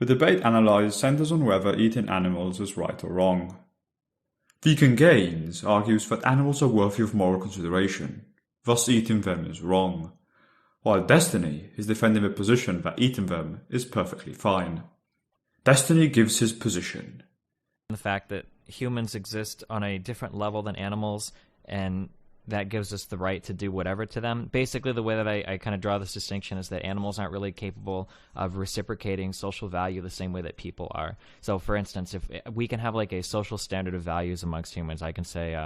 The debate analysed centres on whether eating animals is right or wrong. Vegan Gains argues that animals are worthy of moral consideration, thus eating them is wrong, while Destiny is defending the position that eating them is perfectly fine. Destiny gives his position. The fact that humans exist on a different level than animals, and that gives us the right to do whatever to them. Basically, the way that I kind of draw this distinction is that animals aren't really capable of reciprocating social value the same way that people are. So, for instance, if we can have like a social standard of values amongst humans, I can say,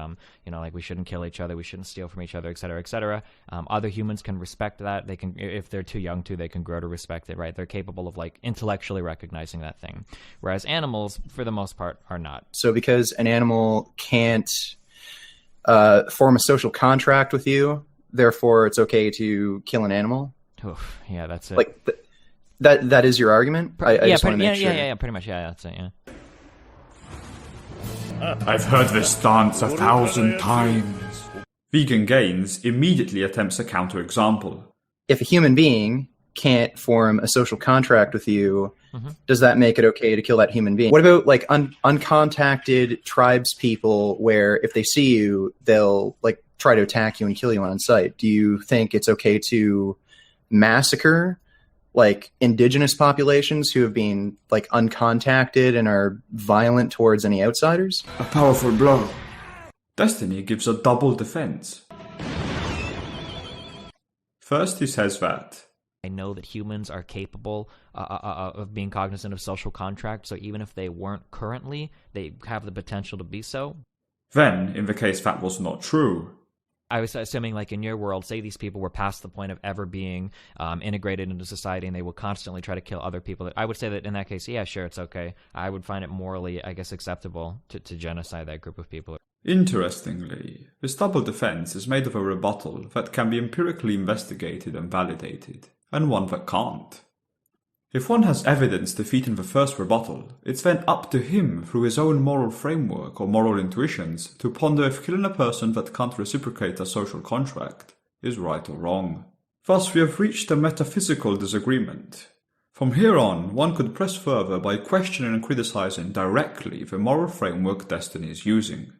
like we shouldn't kill each other, we shouldn't steal from each other, et cetera, et cetera. Other humans can respect that. They can, if they're too young to, they can grow to respect it, right? They're capable of like intellectually recognizing that thing. Whereas animals, for the most part, are not. So because an animal can't form a social contract with you, therefore it's okay to kill an animal. Oof, yeah, that's it. Like that is your argument. I just want to make sure. Yeah, pretty much. Yeah, that's it. Yeah. I've heard this dance 1,000 times. Vegan Gains immediately attempts a counterexample. If a human being can't form a social contract with you, does that make it okay to kill that human being? What about like uncontacted tribes people where if they see you, they'll like try to attack you and kill you on sight? Do you think it's okay to massacre like indigenous populations who have been like uncontacted and are violent towards any outsiders? A powerful blow. Destiny gives a double defense. First, he says that I know that humans are capable of being cognizant of social contract, so even if they weren't currently, they have the potential to be so. Then, in the case that was not true, I was assuming, like, in your world, say these people were past the point of ever being integrated into society and they will constantly try to kill other people. I would say that in that case, yeah, sure, it's okay. I would find it morally, I guess, acceptable to genocide that group of people. Interestingly, this double defense is made of a rebuttal that can be empirically investigated and validated, and one that can't. If one has evidence defeating the first rebuttal, it's then up to him through his own moral framework or moral intuitions to ponder if killing a person that can't reciprocate a social contract is right or wrong. Thus we have reached a metaphysical disagreement. From here on, one could press further by questioning and criticizing directly the moral framework Destiny is using.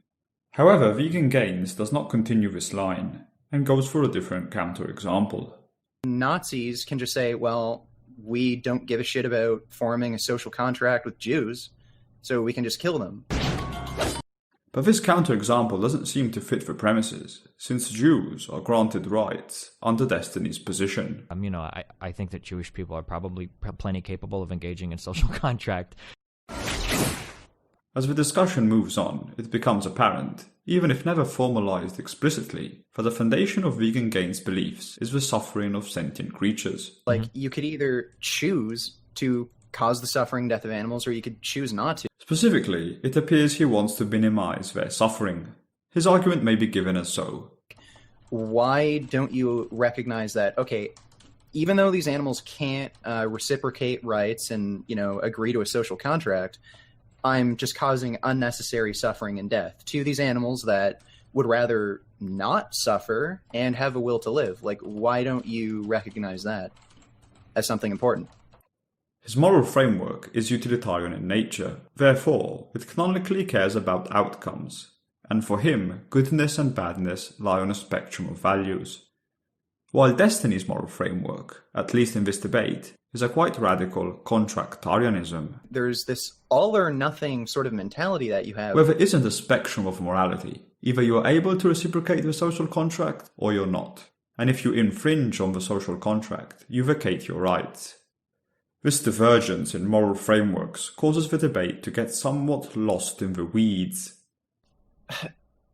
However, Vegan Gains does not continue this line, and goes for a different counterexample. Nazis can just say, well, we don't give a shit about forming a social contract with Jews, so we can just kill them. But this counterexample doesn't seem to fit the premises, since Jews are granted rights under Destiny's position. I think that Jewish people are probably plenty capable of engaging in social contract. As the discussion moves on, it becomes apparent, even if never formalized explicitly, that the foundation of Vegan Gains' beliefs is the suffering of sentient creatures. Like, you could either choose to cause the suffering and death of animals, or you could choose not to. Specifically, it appears he wants to minimize their suffering. His argument may be given as so. Why don't you recognize that, okay, even though these animals can't reciprocate rights and, agree to a social contract, I'm just causing unnecessary suffering and death to these animals that would rather not suffer and have a will to live. Like, why don't you recognize that as something important? His moral framework is utilitarian in nature, therefore it canonically cares about outcomes, and for him, goodness and badness lie on a spectrum of values. While Destiny's moral framework, at least in this debate, is a quite radical contractarianism. There's this all-or-nothing sort of mentality that you have. Where there isn't a spectrum of morality. Either you're able to reciprocate the social contract, or you're not. And if you infringe on the social contract, you vacate your rights. This divergence in moral frameworks causes the debate to get somewhat lost in the weeds.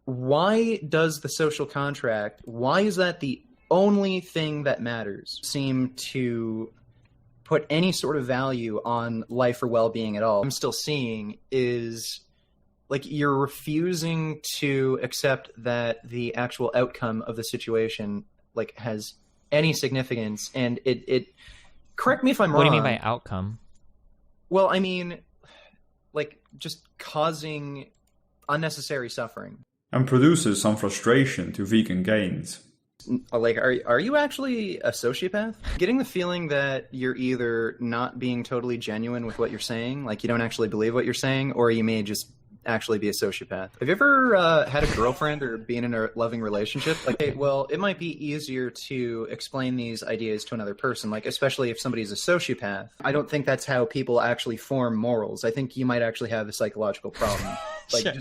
Why does the social contract, why is that the only thing that matters? Seem to put any sort of value on life or well-being at all. I'm still seeing is like you're refusing to accept that the actual outcome of the situation like has any significance, and it correct me if I'm wrong. What do you mean by outcome? Well, I mean like just causing unnecessary suffering. And produces some frustration to Vegan Gains. Like, are you actually a sociopath? Getting the feeling that you're either not being totally genuine with what you're saying, like you don't actually believe what you're saying, or you may just actually be a sociopath. Have you ever had a girlfriend or been in a loving relationship? Like, hey, well, it might be easier to explain these ideas to another person, like especially if somebody's a sociopath. I don't think that's how people actually form morals. I think you might actually have a psychological problem. Like, Sure.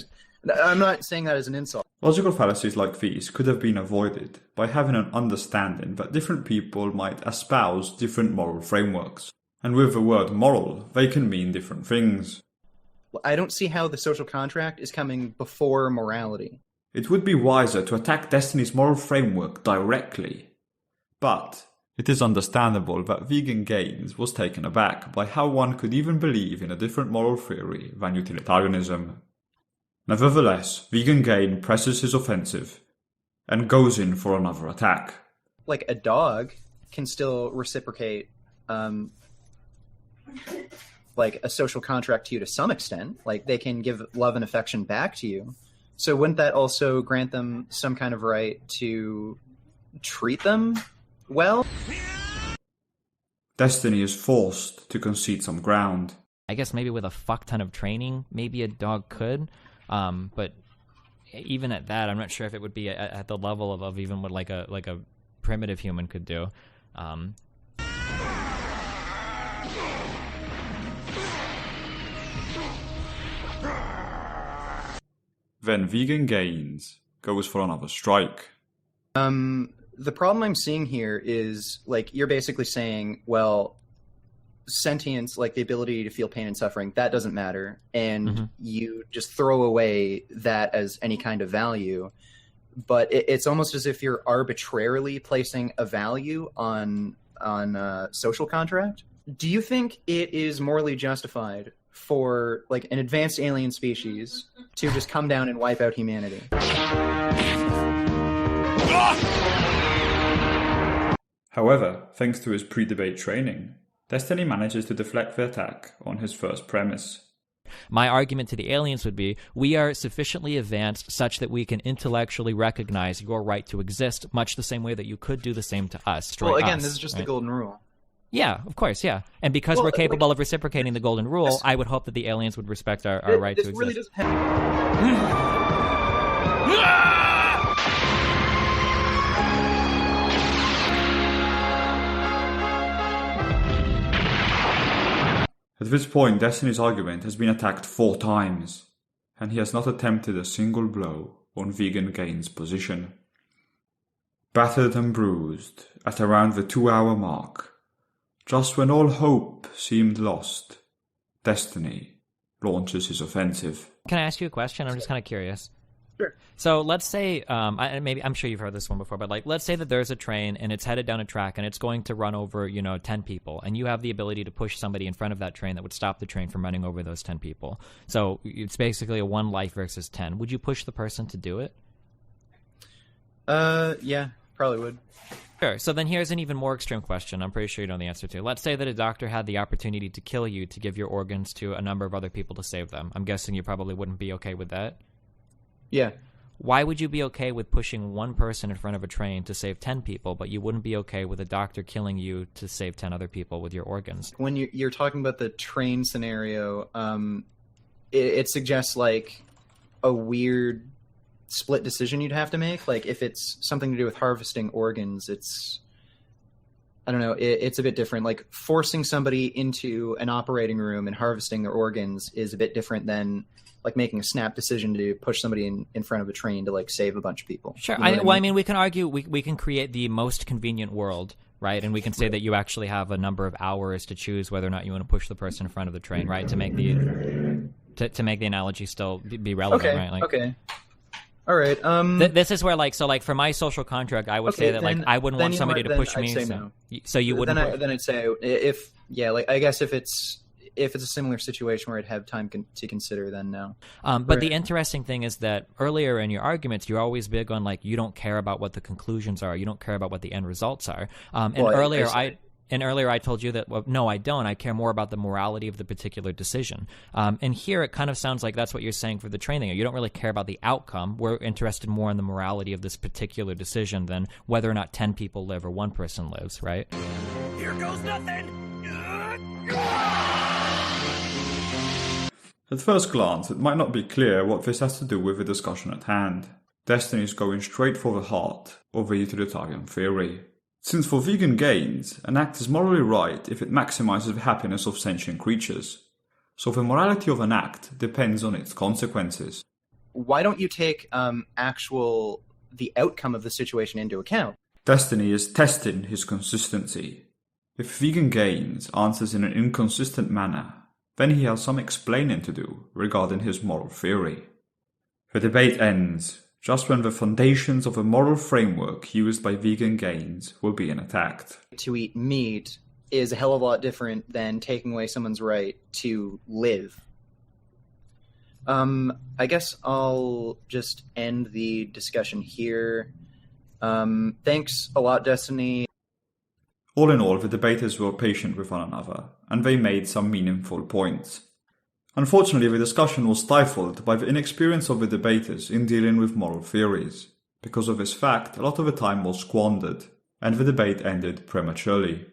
I'm not saying that as an insult. Logical fallacies like these could have been avoided by having an understanding that different people might espouse different moral frameworks. And with the word moral, they can mean different things. I don't see how the social contract is coming before morality. It would be wiser to attack Destiny's moral framework directly. But it is understandable that Vegan Gains was taken aback by how one could even believe in a different moral theory than utilitarianism. Nevertheless, Vegan Gain presses his offensive and goes in for another attack. Like, a dog can still reciprocate like a social contract to you to some extent. Like, they can give love and affection back to you. So wouldn't that also grant them some kind of right to treat them well? Destiny is forced to concede some ground. I guess maybe with a fuck ton of training, maybe a dog could. But even at that, I'm not sure if it would be at the level of even what like a primitive human could do. Then Vegan Gains goes for another strike. The problem I'm seeing here is, like, you're basically saying, well, sentience, like the ability to feel pain and suffering, that doesn't matter, and you just throw away that as any kind of value. But it's almost as if you're arbitrarily placing a value on a social contract. Do you think it is morally justified for, like, an advanced alien species to just come down and wipe out humanity? However, thanks to his pre-debate training, Destiny manages to deflect the attack on his first premise. My argument to the aliens would be, we are sufficiently advanced such that we can intellectually recognize your right to exist, much the same way that you could do the same to us. Well, again, this is just the golden rule. Yeah, of course, yeah. And because we're capable of reciprocating the golden rule, I would hope that the aliens would respect our right to exist. Really doesn't have... At this point, Destiny's argument has been attacked 4 times, and he has not attempted a single blow on Vegan Gain's position. Battered and bruised at around the 2-hour mark, just when all hope seemed lost, Destiny launches his offensive. Can I ask you a question? I'm just kind of curious. Sure. So let's say, I'm sure you've heard this one before, but like, let's say that there's a train and it's headed down a track and it's going to run over, 10 people, and you have the ability to push somebody in front of that train that would stop the train from running over those 10 people. So it's basically a 1 life versus 10. Would you push the person to do it? Yeah, probably would. Sure. So then here's an even more extreme question I'm pretty sure you know the answer to. Let's say that a doctor had the opportunity to kill you to give your organs to a number of other people to save them. I'm guessing you probably wouldn't be okay with that? Yeah. Why would you be okay with pushing 1 person in front of a train to save 10 people, but you wouldn't be okay with a doctor killing you to save 10 other people with your organs? When you're talking about the train scenario, it suggests, like, a weird split decision you'd have to make. Like, if it's something to do with harvesting organs, it's... I don't know, it's a bit different. Like, forcing somebody into an operating room and harvesting their organs is a bit different than, like, making a snap decision to push somebody in front of a train to, like, save a bunch of people. Sure. You know I mean, we can argue, we can create the most convenient world, right? And we can say that you actually have a number of hours to choose whether or not you want to push the person in front of the train, right? To make the analogy still be relevant, right? Like, okay. All right. This is where, like, so, like, for my social contract, I would say that, like, I wouldn't want somebody to push me. I'd say no. So you wouldn't. Then I'd say I guess if it's a similar situation where I'd have time to consider, then no. But the interesting thing is that earlier in your arguments, you're always big on, like, you don't care about what the conclusions are, you don't care about what the end results are. And And earlier I told you that, well, no, I don't. I care more about the morality of the particular decision. And here it kind of sounds like that's what you're saying for the train thing. You don't really care about the outcome. We're interested more in the morality of this particular decision than whether or not 10 people live or 1 person lives, right? Here goes nothing! At first glance, it might not be clear what this has to do with the discussion at hand. Destiny is going straight for the heart of the utilitarian theory. Since for vegan gains, an act is morally right if it maximizes the happiness of sentient creatures. So the morality of an act depends on its consequences. Why don't you take the outcome of the situation into account? Destiny is testing his consistency. If vegan gains answers in an inconsistent manner, then he has some explaining to do regarding his moral theory. The debate ends just when the foundations of a moral framework used by vegan gains were being attacked. To eat meat is a hell of a lot different than taking away someone's right to live. I guess I'll just end the discussion here. Thanks a lot, Destiny. All in all, the debaters were patient with one another, and they made some meaningful points. Unfortunately, the discussion was stifled by the inexperience of the debaters in dealing with moral theories. Because of this fact, a lot of the time was squandered, and the debate ended prematurely.